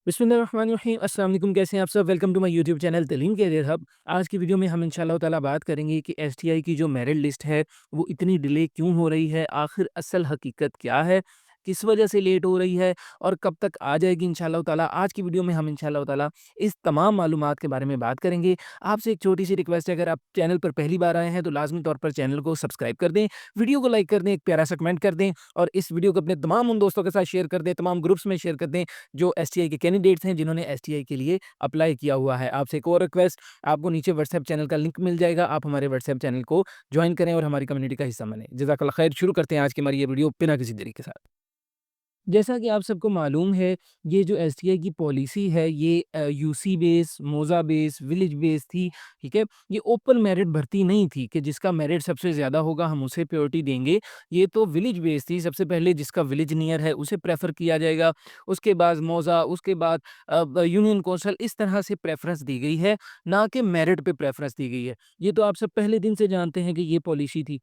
बिस्मिल्लाहिर्रहमानिर्रहीम। अस्सलाम वालेकुम, कैसे हैं आप सब? Welcome to my YouTube channel Taleem career hub. आज की वीडियो में हम इंशाल्लाह ताला बात करेंगे कि एसटीआई की जो मेरिट लिस्ट है वो इतनी डिले क्यों हो रही है, आखिर असल हकीकत क्या है, किस वजह से लेट हो रही है और कब तक आ जाएगी इंशाल्लाह ताला। आज की वीडियो में हम इंशाल्लाह ताला इस तमाम मालूमात के बारे में बात करेंगे। आपसे एक छोटी सी रिक्वेस्ट है, अगर आप चैनल पर पहली बार आए हैं तो लाजमी तौर पर चैनल को सब्सक्राइब कर दें, वीडियो को लाइक कर दें, एक प्यारा सा कमेंट कर दें और इस वीडियो को अपने तमाम उन दोस्तों के साथ शेयर कर दें, तमाम ग्रुप्स में शेयर कर दें जो एसटीआई के कैंडिडेट्स हैं, जिन्होंने एसटीआई के लिए अप्लाई किया हुआ है। आपसे एक और रिक्वेस्ट, आपको नीचे व्हाट्सएप चैनल का लिंक मिल जाएगा, आप हमारे व्हाट्सएप चैनल को ज्वाइन करें और हमारी कम्युनिटी का हिस्सा बनें। जज़ाकल्लाह खैर। शुरू करते हैं आज की हमारी ये वीडियो बिना किसी देरी के साथ। जैसा कि आप सबको मालूम है, ये जो एसटीआई की पॉलिसी है, ये यूसी बेस, मोज़ा बेस, विलेज बेस थी, ठीक है? ये ओपन मेरिट भर्ती नहीं थी कि जिसका मेरिट सबसे ज़्यादा होगा हम उसे प्रायोरिटी देंगे। ये तो विलेज बेस थी, सबसे पहले जिसका विलेज नियर है उसे प्रेफ़र किया जाएगा, उसके बाद मोज़ा, उसके बाद यूनियन कौंसल, इस तरह से प्रेफ़रेंस दी गई है, ना कि मेरिट पे प्रेफ़रेंस दी गई है। ये तो आप सब पहले दिन से जानते हैं कि ये पॉलिसी थी।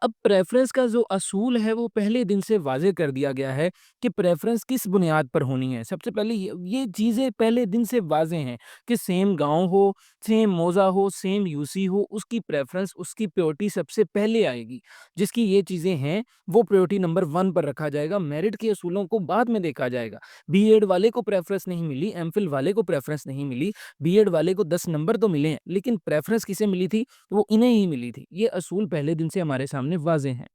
अब प्रेफ़रेंस का जो असूल है वो पहले दिन से वाज़ेह कर दिया गया है कि प्रेफ़रेंस किस बुनियाद पर होनी है। सबसे पहले ये चीज़ें पहले दिन से वाज़ेह हैं कि सेम गाँव हो, सेम मौज़ा हो, सेम यूसी हो, उसकी प्रेफ़रेंस, उसकी प्रायोरिटी सबसे पहले आएगी। जिसकी ये चीज़ें हैं वो प्रायोरिटी नंबर 1 पर रखा जाएगा, मेरिट के असूलों को बाद में देखा जाएगा। बीएड वाले को प्रेफ़रेंस नहीं मिली, एमफ़िल वाले को प्रेफ़रेंस नहीं मिली, बीएड वाले को 10 नंबर तो मिले हैं, लेकिन प्रेफ़रेंस किसे मिली थी? वो इन्हें ही मिली थी। ये असूल पहले दिन से हमारे सामने वाज़ेह हैं।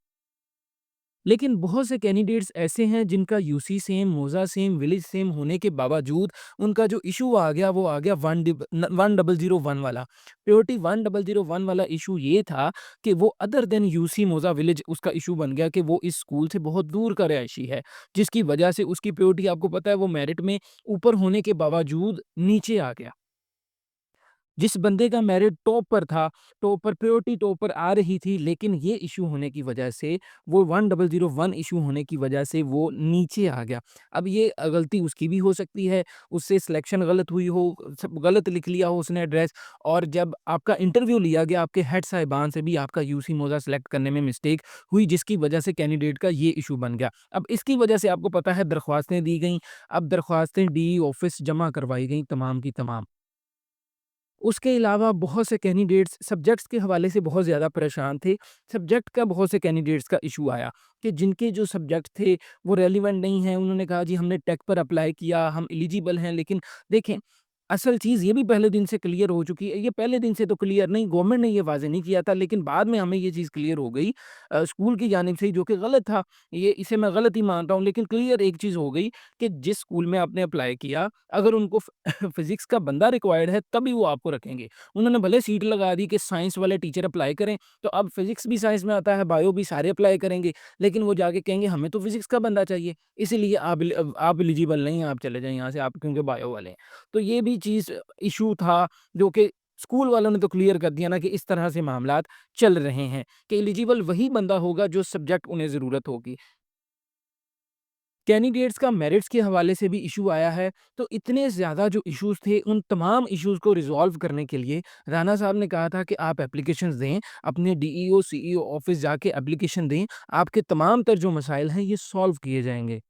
लेकिन बहुत से कैंडिडेट्स ऐसे हैं जिनका यूसी सेम, मोज़ा सेम, विलेज सेम होने के बावजूद उनका जो इश्यू आ गया वो आ गया 1001 वाला। प्रायोरिटी 1001 वाला इश्यू ये था कि वो अदर देन यूसी, मोज़ा, विलेज उसका इश्यू बन गया कि वो इस स्कूल से बहुत दूर का रहायशी है। जिसकी वजह से उसकी प्रायोरिटी आपको पता है वो मेरिट में ऊपर होने के बावजूद नीचे आ गया। जिस बंदे का मेरिट टॉप पर था, टॉप पर प्रायोरिटी टॉप पर आ रही थी, लेकिन ये इश्यू होने की वजह से वो 1001 इश्यू होने की वजह से वो नीचे आ गया। अब ये गलती उसकी भी हो सकती है, उससे सिलेक्शन गलत हुई हो, सब गलत लिख लिया हो उसने एड्रेस और जब आपका इंटरव्यू लिया गया आपके हेड साहिबान से भी आपका यूसी मोज़ा सेलेक्ट करने में मिस्टेक हुई, जिसकी वजह से कैंडिडेट का ये इश्यू बन गया। अब इसकी वजह से आपको पता है दरख्वास्तें दी गईं, अब दरख्वास्तें डीई ऑफ़िस जमा करवाई गईं तमाम की तमाम। उसके अलावा बहुत से कैंडिडेट्स सब्जेक्ट्स के हवाले से बहुत ज़्यादा परेशान थे। सब्जेक्ट का बहुत से कैंडिडेट्स का इश्यू आया कि जिनके जो सब्जेक्ट थे वो रेलेवेंट नहीं हैं। उन्होंने कहा जी हमने टेक पर अप्लाई किया, हम एलिजिबल हैं, लेकिन देखें असल चीज़ ये भी पहले दिन से क्लियर हो चुकी है। ये पहले दिन से तो क्लियर नहीं, गवर्नमेंट ने ये वाज़ेह नहीं किया था, लेकिन बाद में हमें ये चीज़ क्लियर हो गई स्कूल की जानिब से ही, जो कि गलत था। ये इसे मैं गलत ही मानता हूँ, लेकिन क्लियर एक चीज़ हो गई कि जिस स्कूल में आपने अप्लाई किया, अगर उनको फिज़िक्स का बंदा रिक्वायर्ड है तभी वो आपको रखेंगे। उन्होंने भले सीट लगा दी कि साइंस वाले टीचर अप्लाई करें, तो अब फिज़िक्स भी साइंस में आता है, बायो भी, सारे अप्लाई करेंगे, लेकिन वो जाके कहेंगे हमें तो फिज़िक्स का बंदा चाहिए, इसीलिए आप एलिजिबल नहीं हैं, आप चले जाएँ यहाँ से, आप क्योंकि बायो वाले हैं। तो ये भी चीज़ इश्यू था जो कि स्कूल वालों ने तो क्लियर कर दिया ना कि इस तरह से मामलात चल रहे हैं कि एलिजिबल वही बंदा होगा जो सब्जेक्ट उन्हें ज़रूरत होगी। कैंडिडेट्स का मेरिट्स के हवाले से भी इशू आया है, तो इतने ज़्यादा जो इश्यूज़ थे, उन तमाम इश्यूज़ को रिज़ॉल्व करने के लिए राना साहब ने कहा था कि आप एप्लीकेशंस दें, अपने डीईओ, सीईओ ऑफ़िस जाके एप्लीकेशन दें, आपके तमाम तर जो मसाइल हैं, ये सॉल्व किए जाएँगे।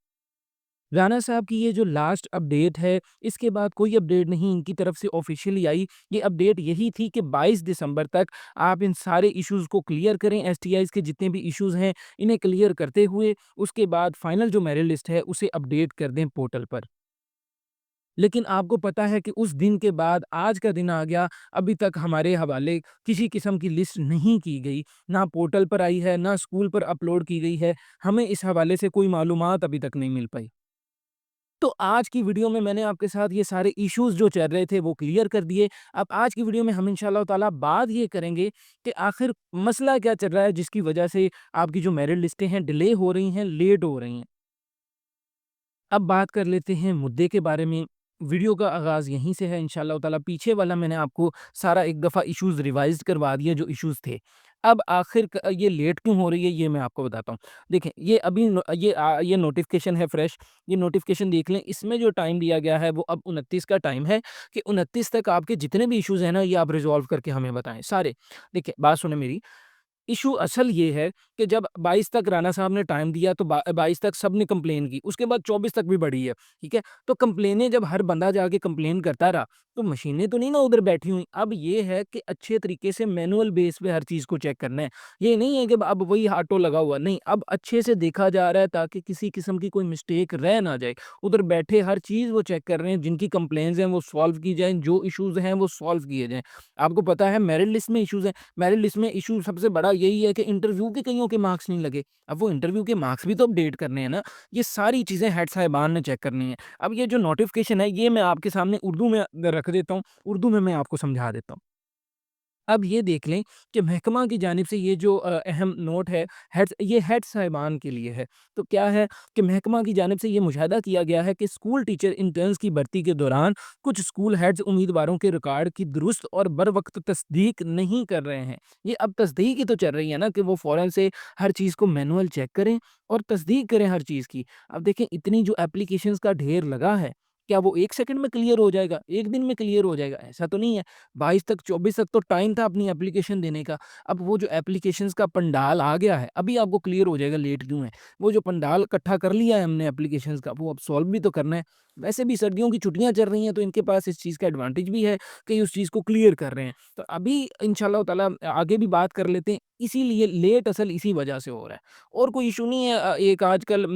राना साहब की ये जो लास्ट अपडेट है, इसके बाद कोई अपडेट नहीं इनकी तरफ से ऑफ़िशियली आई। ये अपडेट यही थी कि 22 दिसंबर तक आप इन सारे इश्यूज़ को क्लियर करें, एसटीआईज़ के जितने भी इश्यूज़ हैं, इन्हें क्लियर करते हुए उसके बाद फाइनल जो मेरिट लिस्ट है, उसे अपडेट कर दें पोर्टल पर। लेकिन आपको पता है कि उस दिन के बाद आज का दिन आ गया, अभी तक हमारे हवाले किसी किस्म की लिस्ट नहीं की गई, ना पोर्टल पर आई है, ना स्कूल पर अपलोड की गई है। हमें इस हवाले से कोई मालूमात अभी तक नहीं मिल पाई। तो आज की वीडियो में मैंने आपके साथ ये सारे इश्यूज़ जो चल रहे थे वो क्लियर कर दिए। अब आज की वीडियो में हम इंशाअल्लाह ताला बात ये करेंगे कि आखिर मसला क्या चल रहा है जिसकी वजह से आपकी जो मेरिट लिस्टें हैं डिले हो रही हैं, लेट हो रही हैं। अब बात कर लेते हैं मुद्दे के बारे में। वीडियो का आगाज़ यहीं से है इंशाअल्लाह ताला। पीछे वाला मैंने आपको सारा एक दफ़ा इश्यूज़ रिवाइज़ करवा दिए जो इश्यूज़ थे। अब आखिर ये लेट क्यों हो रही है ये मैं आपको बताता हूँ। देखें ये अभी ये नोटिफ़िकेशन है फ्रेश, ये नोटिफ़िकेशन देख लें। इसमें जो टाइम दिया गया है वो अब 29 का टाइम है कि 29 तक आपके जितने भी इश्यूज़ हैं ना ये आप रिज़ॉल्व करके हमें बताएँ सारे। देखिए बात सुनें मेरी। इश्यू असल ये है कि जब 22 तक राणा साहब ने टाइम दिया तो 22 तक सबने कंप्लेन की, उसके बाद 24 तक भी बढ़ी है, ठीक है? तो कंप्लेनें जब हर बंदा जाके कंप्लेन करता रहा, तो मशीनें तो नहीं ना उधर बैठी हुई। अब ये है कि अच्छे तरीके से मैनुअल बेस पे हर चीज़ को चेक करना है। ये नहीं है कि अब वही ऑटो लगा हुआ, नहीं, अब अच्छे से देखा जा रहा है ताकि किसी किस्म की कोई मिस्टेक रह ना जाए। उधर बैठे हर चीज़ वो चेक कर रहे हैं, जिनकी कंप्लेंट्स हैं वो सॉल्व की जाएँ, जो इश्यूज़ हैं वो सॉल्व किए जाएँ। आपको पता है मेरिट लिस्ट में इश्यूज़ हैं, मेरिट लिस्ट में इश्यू सबसे बड़ा यही है कि इंटरव्यू के कइयों के मार्क्स नहीं लगे। अब वो इंटरव्यू के मार्क्स भी तो अपडेट करने हैं ना, ये सारी चीज़ें हेड साहिबान ने चेक करनी है। अब ये जो नोटिफ़िकेशन है ये मैं आपके सामने उर्दू में रख देता हूँ, उर्दू में मैं आपको समझा देता हूँ। अब ये देख लें कि महकमा की जानिब से ये जो अहम नोट है, ये हेड साहिबान के लिए है। तो क्या है कि महकमा की जानिब से ये मुशाहिदा किया गया है कि स्कूल टीचर इंटर्न्स की भर्ती के दौरान कुछ स्कूल हेड्स उम्मीदवारों के रिकॉर्ड की दुरुस्त और बर वक्त तस्दीक नहीं कर रहे हैं। ये अब तस्दीक ही तो चल रही है ना कि वो फ़ौरन से हर चीज़ को मैनुअल चेक करें और तस्दीक करें हर चीज़ की। अब देखें इतनी जो एप्लीकेशंस का ढेर लगा है, क्या वो 1 सेकंड में क्लियर हो जाएगा? 1 दिन में क्लियर हो जाएगा? ऐसा तो नहीं है। 22 तक 24 तक तो टाइम था अपनी एप्लीकेशन देने का। अब वो जो एप्लीकेशंस का पंडाल आ गया है, अभी आपको क्लियर हो जाएगा लेट क्यों है। वो जो पंडाल इकट्ठा कर लिया है हमने एप्लीकेशंस का, वो अब सॉल्व भी तो करना है। वैसे भी सर्दियों की छुट्टियाँ चल रही हैं, तो इनके पास इस चीज़ का एडवांटेज भी है कि ये उस चीज़ को क्लियर कर रहे हैं। तो अभी इंशाअल्लाह ताला आगे भी बात कर लेते हैं, इसीलिए लेट असल इसी वजह से हो रहा है। और कोई इश्यू नहीं है। एक आजकल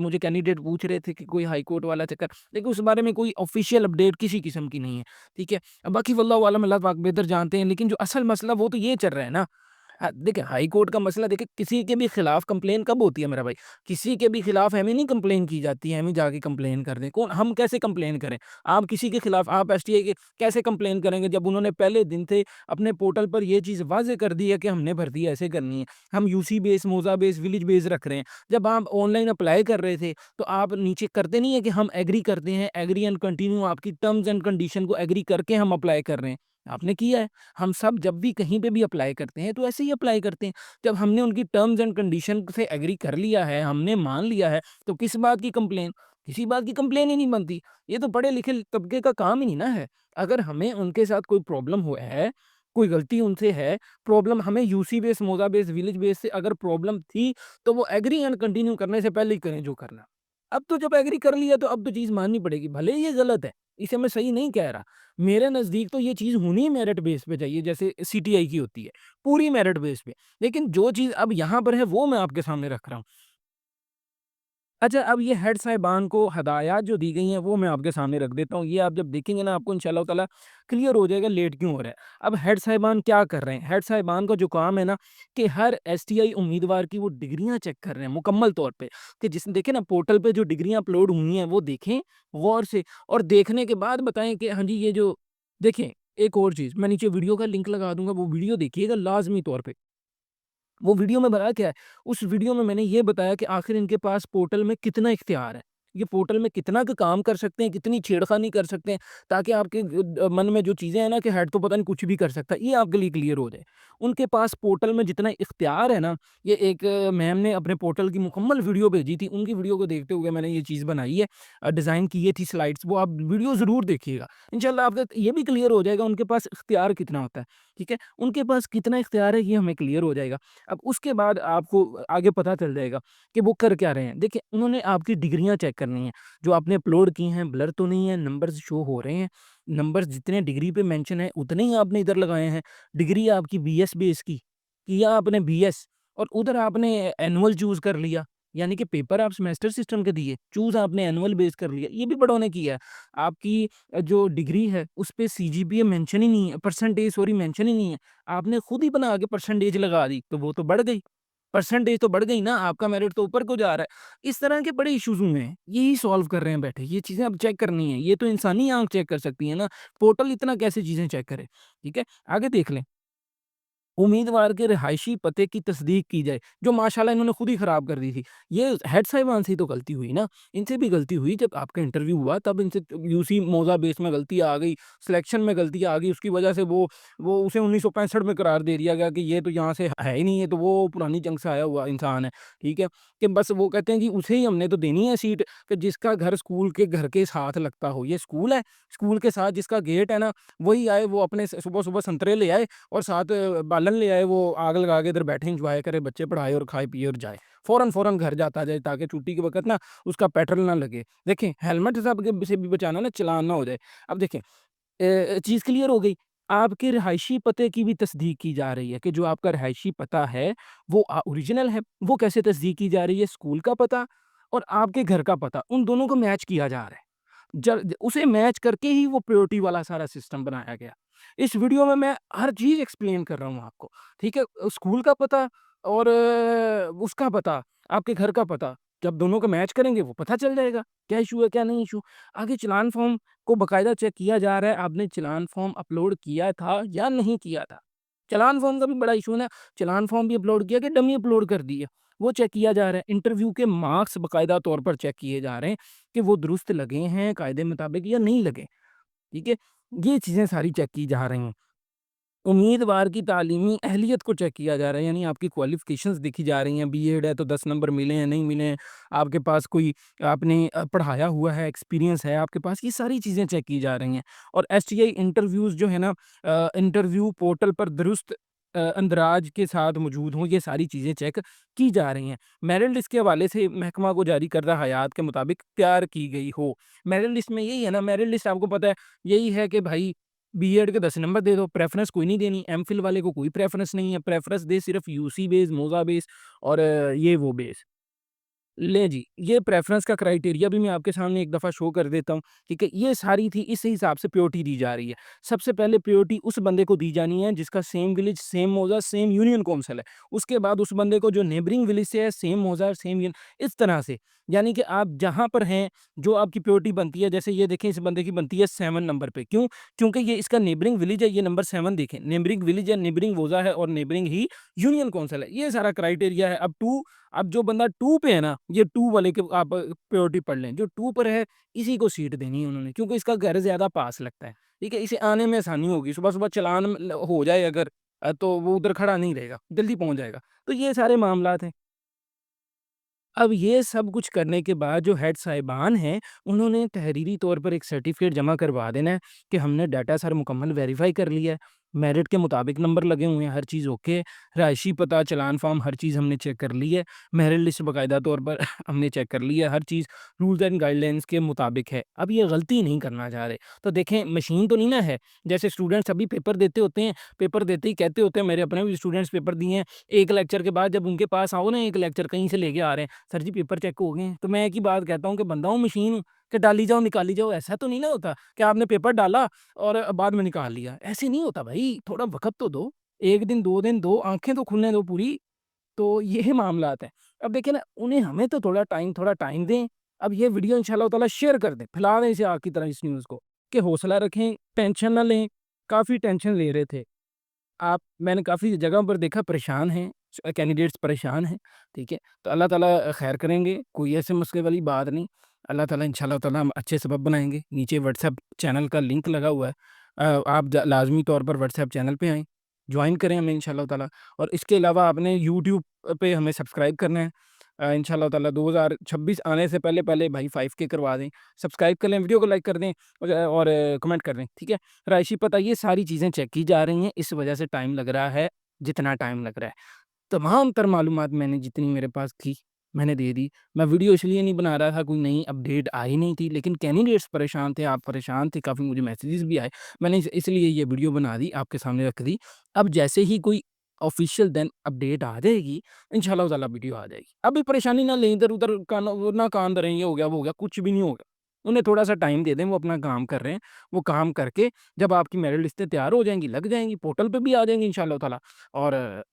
मुझे कैंडिडेट पूछ रहे थे कि कोई हाई कोर्ट वाला चक्कर, लेकिन उस बारे में कोई ऑफ़िशियल अपडेट किसी किस्म की नहीं है, ठीक है? बाकी वल्लाहु आलम, अल्लाह पाक बेहतर जानते हैं, लेकिन जो असल मसला वो तो ये चल रहा है ना। देखिए हाई कोर्ट का मसला, देखिए किसी के भी खिलाफ कंप्लेन कब होती है मेरा भाई? किसी के भी खिलाफ हमें नहीं कंप्लेन की जाती है, हमें जाके कंप्लेन कर दें। कौन, हम कैसे कंप्लेन करें? आप किसी के खिलाफ, आप एसटीआई के कैसे कंप्लेन करेंगे जब उन्होंने पहले दिन से अपने पोर्टल पर ये चीज़ वाज़ेह कर दी है कि हमने भर्ती ऐसे करनी है। हम यूसी बेस, मोज़ा बेस, विलेज बेस रख रहे हैं। जब आप ऑनलाइन अप्लाई कर रहे थे, तो आप नीचे करते नहीं है कि हम एग्री करते हैं, एग्री एंड कंटिन्यू, आपकी टर्म्स एंड कंडीशन को एग्री करके हम अप्लाई कर रहे हैं। आपने किया है। हम सब जब भी कहीं पे भी अप्लाई करते हैं, तो ऐसे ही अप्लाई करते हैं। जब हमने उनकी टर्म्स एंड कंडीशन से एग्री कर लिया है, हमने मान लिया है, तो किस बात की कंप्लेन? किसी बात की कंप्लेन ही नहीं बनती। ये तो पढ़े-लिखे तबके का काम ही नहीं ना है। अगर हमें उनके साथ कोई प्रॉब्लम हुआ है, कोई गलती उनसे है, प्रॉब्लम हमें यूसी बेस, मोज़ा बेस, विलेज बेस से अगर प्रॉब्लम थी, तो वो एग्री एंड कंटिन्यू करने से पहले ही करें जो करना। अब तो जब एग्री कर लिया, तो अब तो चीज़ माननी पड़ेगी, भले ही ये गलत है, इसे मैं सही नहीं कह रहा। मेरे नज़दीक तो ये चीज़ होनी ही मेरिट बेस पे चाहिए, जैसे सीटीआई की होती है, पूरी मेरिट बेस पे। लेकिन जो चीज़ अब यहाँ पर है वो मैं आपके सामने रख रहा हूँ। अच्छा, अब ये हेड साहिबान को हदायत जो दी गई हैं वो मैं आपके सामने रख देता हूँ। ये आप जब देखेंगे ना, आपको इंशाअल्लाह ताला क्लियर हो जाएगा लेट क्यों हो रहा है। अब हेड साहिबान क्या कर रहे हैं? हेड साहिबान का जो काम है ना, कि हर एसटीआई उम्मीदवार की वो डिग्रियाँ चेक कर रहे हैं मुकम्मल तौर पे, कि जिसने देखें ना पोर्टल पे जो डिग्रियाँ अपलोड हुई हैं वो देखें गौर से, और देखने के बाद बताएँ कि हाँ जी, ये जो देखें, एक और चीज़ मैं नीचे वीडियो का लिंक लगा दूँगा, वो वीडियो देखिएगा लाज़मी तौर पे। वो वीडियो में बताया क्या है? उस वीडियो में मैंने ये बताया कि आखिर इनके पास पोर्टल में कितना इख्तियार है। ये पोर्टल में कितना क काम कर सकते हैं, कितनी छेड़खानी कर सकते हैं, ताकि आपके मन में जो चीज़ें हैं ना कि हेड तो पता नहीं कुछ भी कर सकता है, ये आपके लिए क्लियर हो जाए। उनके पास पोर्टल में जितना इख्तियार है ना, ये एक मैम ने अपने पोर्टल की मुकम्मल वीडियो भेजी थी, उनकी वीडियो को देखते हुए मैंने ये चीज़ बनाई है। डिज़ाइन की ये थी स्लाइड्स, वो आप वीडियो ज़रूर देखिएगा। इंशाल्लाह आपको ये भी क्लियर हो जाएगा उनके पास इख्तियार कितना होता है, ठीक है? उनके पास कितना इख्तियार है, ये हमें क्लियर हो जाएगा। अब उसके बाद आपको आगे पता चल जाएगा कि वो कर क्या रहे हैं। देखिए, उन्होंने आपकी डिग्रियाँ चेक करनी है, जो आपने अपलोड की हैं ब्लर तो नहीं है, नंबर्स शो हो रहे हैं। नंबर्स जितने डिग्री पे मेंशन है उतने ही आपने इधर लगाए हैं। डिग्री आपकी बीएस बेस की, किया आपने बीएस, और उधर आपने एनुअल चूज़ कर लिया, यानी कि पेपर आप सेमेस्टर सिस्टम के दिए, चूज़ आपने एनुअल बेस कर लिया, ये भी बड़ों ने किया है। आपकी जो डिग्री है उस पे सीजीपीए मेंशन ही नहीं है, परसेंटेज सॉरी मेंशन ही नहीं है। आपने खुद ही बना के परसेंटेज लगा दी, तो वो तो बढ़ गई। परसेंटेज तो बढ़ गई ना, आपका मेरिट तो ऊपर को जा रहा है। इस तरह के बड़े इश्यूज़ हुए हैं, यही सॉल्व कर रहे हैं बैठे। ये चीज़ें अब चेक करनी है, ये तो इंसानी आँख चेक कर सकती है ना, पोर्टल इतना कैसे चीज़ें चेक करे, ठीक है? आगे देख लें। उम्मीदवार के रिहायशी पते की तस्दीक की जाए, जो माशाल्लाह इन्होंने खुद ही खराब कर दी थी। ये हेड साहिबान से ही तो गलती हुई ना, इनसे भी गलती हुई। जब आपका इंटरव्यू हुआ तब इनसे यूसी मोज़ा बेस में गलती आ गई, सिलेक्शन में गलती आ गई, उसकी वजह से वो उसे 1965 में करार दे दिया गया कि ये तो यहाँ से है ही नहीं, है तो वो पुरानी जंग से आया हुआ इंसान है, ठीक है? कि बस वो कहते हैं जी उसे ही हमने तो देनी है सीट, कि जिसका घर स्कूल के घर के साथ लगता हो। ये स्कूल है, स्कूल के साथ जिसका गेट है ना, वही आए, वो अपने सुबह-सुबह संतरे ले आए और साथ बालन बालन ले आए, वो आग लगा के इधर बैठे एंजॉय करे, बच्चे पढ़ाए और खाए पिए और जाए, फ़ौरन फ़ौरन घर जाता जाए ताकि छुट्टी के वक़्त ना उसका पेट्रोल ना लगे। देखें हेलमेट से भी बचाना ना, चालान ना हो जाए। अब देखें चीज़ क्लियर हो गई। आपके रिहायशी पते की भी तस्दीक की जा रही है कि जो आपका रिहायशी पता है वो ओरिजिनल है। वो कैसे तस्दीक की जा रही है? स्कूल का पता और आपके घर का पता, उन दोनों को मैच किया जा रहा है। उसे मैच करके ही वो प्रायोरिटी वाला सारा सिस्टम बनाया गया। इस वीडियो में मैं हर चीज़ एक्सप्लेन कर रहा हूँ आपको, ठीक है? स्कूल का पता और उसका पता, आपके घर का पता, जब दोनों को मैच करेंगे वो पता चल जाएगा, क्या इश्यू है, क्या नहीं इश्यू। आगे चालान फॉर्म को बाकायदा चेक किया जा रहा है, आपने चालान फॉर्म अपलोड किया था या नहीं किया था। चालान फॉर्म का भी बड़ा इश्यू है ना, चालान फॉर्म भी अपलोड किया कि डमी अपलोड कर दिया, वो चेक किया जा रहा है। इंटरव्यू के मार्क्स बाकायदा तौर पर चेक किए जा रहे हैं कि वो दुरुस्त लगे हैं कायदे मुताबिक या नहीं लगे, ठीक है? ये चीज़ें सारी चेक की जा रही हैं। उम्मीदवार की तालीमी अहलियत को चेक किया जा रहा है, यानी आपकी क्वालिफ़िकेशंस देखी जा रही हैं, बीएड है तो 10 नंबर मिले हैं, नहीं मिले हैं, आपके पास कोई आपने पढ़ाया हुआ है, एक्सपीरियंस है आपके पास, ये सारी चीज़ें चेक की जा रही हैं। और एसटीआई इंटरव्यूज़ जो है ना इंटरव्यू पोर्टल पर दुरुस्त अंदराज के साथ मौजूद हों, ये सारी चीज़ें चेक की जा रही हैं। मेरिट लिस्ट के हवाले से महकमा को जारी करदा हयात के मुताबिक तैयार की गई हो। मेरिट लिस्ट में यही है ना, मेरिट लिस्ट आपको पता है, यही है कि भाई बीएड के 10 नंबर दे दो, प्रेफ़रेंस कोई नहीं देनी, एमफ़िल वाले को कोई प्रेफ़रेंस नहीं है, प्रेफ़रेंस दे सिर्फ़ यूसी बेस, मोज़ा बेस और ये वो बेस। लें जी, ये प्रेफ़रेंस का क्राइटेरिया भी मैं आपके सामने एक दफ़ा शो कर देता हूँ, ठीक है? ये सारी थी, इस हिसाब से प्रायोरिटी दी जा रही है। सबसे पहले प्रायोरिटी उस बंदे को दी जानी है जिसका सेम विलेज, सेम मौज़ा, सेम यूनियन कौंसल है। उसके बाद उस बंदे को जो नेबरिंग विलेज से है, सेम मौज़ा, सेम यूनियन, इस तरह से। यानी कि आप जहाँ पर हैं, जो आपकी प्रायोरिटी बनती है, जैसे ये देखें इस बंदे की बनती है 7 नंबर पे, क्यों? क्योंकि ये इसका नेबरिंग विलेज है, ये नंबर 7 देखें, नेबरिंग विलेज है, नेबरिंग मौज़ा है और नेबरिंग ही यूनियन कौंसल है। ये सारा क्राइटेरिया है। अब जो बंदा 2 पे है ना, ये 2 वाले के आप प्रायोरिटी पढ़ लें। जो 2 पर है, इसी को सीट देनी है उन्होंने, क्योंकि इसका घर ज़्यादा पास लगता है, ठीक है? इसे आने में आसानी होगी, सुबह-सुबह चालान हो जाए अगर तो वो उधर खड़ा नहीं रहेगा, जल्दी पहुँच जाएगा। तो ये सारे मामलात हैं। अब ये सब कुछ करने के बाद जो हेड साहिबान हैं, उन्होंने तहरीरी तौर पर एक सर्टिफ़िकेट जमा करवा देना है कि हमने डाटा सारा मुकम्मल वेरीफ़ाई कर लिया है। मेरिट के मुताबिक नंबर लगे हुए हैं, हर चीज़ ओके है। रिहायशी पता, चालान फ़ॉर्म हर चीज़ हमने चेक कर ली है। मेरिट लिस्ट बाकायदा तौर पर हमने चेक कर ली है, हर चीज़ रूल्स एंड गाइडलाइंस के मुताबिक है। अब ये गलती नहीं करना चाह रहे। तो देखें मशीन तो नहीं ना है, जैसे स्टूडेंट्स अभी पेपर देते होते हैं, पेपर देते ही कहते होते हैं, मेरे अपने भी स्टूडेंट्स पेपर दिए हैं, एक लेक्चर के बाद जब उनके पास आओ ना, एक लेक्चर कहीं से लेके आ रहे हैं, सर जी पेपर चेक हो गए हैं। तो मैं एक ही बात कहता हूँ कि बंदा हूँ मशीन हूँ कि डाली जाओ निकाली जाओ, ऐसा तो नहीं ना होता कि आपने पेपर डाला और बाद में निकाल लिया। ऐसे नहीं होता भाई, थोड़ा वक़्त तो दो। 1 दिन 2 दिन दो, आँखें तो खुलने दो पूरी। तो ये मामलात हैं। अब देखिए ना, उन्हें हमें तो थोड़ा टाइम दें। अब ये वीडियो इंशाअल्लाह ताला शेयर कर दें, फैला दें इसे आग की तरह इस न्यूज़ को, कि हौसला रखें, टेंशन ना लें। काफ़ी टेंशन ले रहे थे। आप मैंने काफ़ी जगहों पर देखा परेशान हैं, कैंडिडेट्स परेशान हैं, ठीक है? तो अल्लाह ताला खैर करेंगे, कोई ऐसे मसले वाली बात नहीं। अल्लाह ताला इंशाअल्लाह ताला हम अच्छे सबब बनाएँगे। नीचे व्हाट्सएप चैनल का लिंक लगा हुआ है। आप ज लाज़मी तौर पर व्हाट्सएप चैनल पे आएँ, जॉइन करें हमें इंशाअल्लाह ताला। और इसके अलावा आपने यूट्यूब पे हमें सब्सक्राइब करना है। इंशाअल्लाह ताला 2026 आने से पहले भाई 5K करवा दें। सब्सक्राइब कर लें, वीडियो को लाइक कर दें और कमेंट कर दें, ठीक है? राशि पता, ये सारी चीज़ें चेक की जा रही हैं, इस वजह से टाइम लग रहा है, जितना टाइम लग रहा है। तमाम तर मालूमात मैंने जितनी मेरे पास थी, मैंने दे दी। मैं वीडियो इसलिए नहीं बना रहा था, कोई नई अपडेट आई नहीं थी, लेकिन कैंडिडेट्स परेशान थे, आप परेशान थे, काफ़ी मुझे मैसेजेस भी आए। मैंने इसलिए ये वीडियो बना दी, आपके सामने रख दी। अब जैसे ही कोई ऑफ़िशियल देन अपडेट आ जाएगी, इंशाअल्लाह ताला वीडियो आ जाएगी। अभी परेशानी ना लें, इधर-उधर ना कान धरें, ये हो गया, वो हो गया, कुछ भी नहीं होगा। उन्हें थोड़ा-सा टाइम दे दें, वो अपना काम कर रहे हैं, वो काम करके जब आपकी मेरिट लिस्टें तैयार हो जाएँगी, लग जाएँगी, पोर्टल पे भी आ जाएँगी इंशाअल्लाह ताला और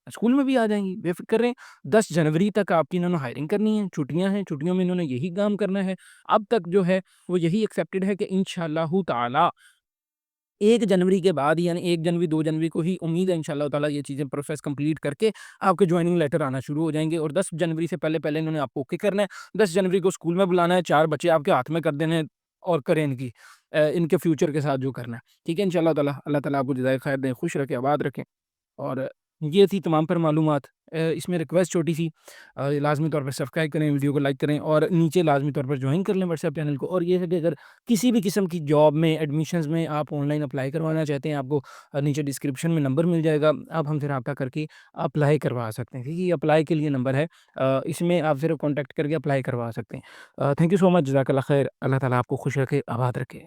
स्कूल में भी आ जाएँगी, बेफ़िक्र रहें। 10 जनवरी तक आपकी इन्होंने हायरिंग करनी है, छुट्टियाँ हैं, छुट्टियों में इन्होंने यही काम करना है। अब तक जो है, वो यही एक्सेप्टेड है कि इंशाअल्लाहु ताला 1 जनवरी के बाद, यानी 1 जनवरी, 2 जनवरी को ही उम्मीद है इंशाअल्लाह ताला ये चीज़ें प्रोसेस कंप्लीट करके आपके जॉइनिंग लेटर आना शुरू हो जाएँगे और 10 जनवरी से पहले-पहले इन्होंने आपको ओके करना है। 10 जनवरी को स्कूल में बुलाना है, 4 बच्चे आपके हाथ में कर देने हैं और करें इनके फ्यूचर के साथ जो करना है। ठीक है? इंशाअल्लाह ताला, अल्लाह ताला आपको जज़ाए खैर दें, खुश रखें, आबाद रखें और ये थी तमाम पर मालूमात। इसमें रिक्वेस्ट छोटी सी, लाज़मी तौर पे सब्सक्राइब करें, वीडियो को लाइक करें और नीचे लाज़मी तौर पर जॉइन कर लें व्हाट्सएप चैनल को। और ये है कि अगर किसी भी किस्म की जॉब में, एडमिशन्स में आप ऑनलाइन अप्लाई करवाना चाहते हैं, आपको नीचे डिस्क्रिप्शन में नंबर मिल जाएगा, आप हमसे रब्ता करके अप्लाई करवा सकते हैं। ठीक है? ये अप्लाई के लिए नंबर है, इसमें आप सिर्फ कॉन्टैक्ट करके अप्लाई करवा सकते हैं। थैंक यू सो मच, जज़ाकल्लाह खैर। अल्लाह ताला आपको खुश रखे, आबाद रखे।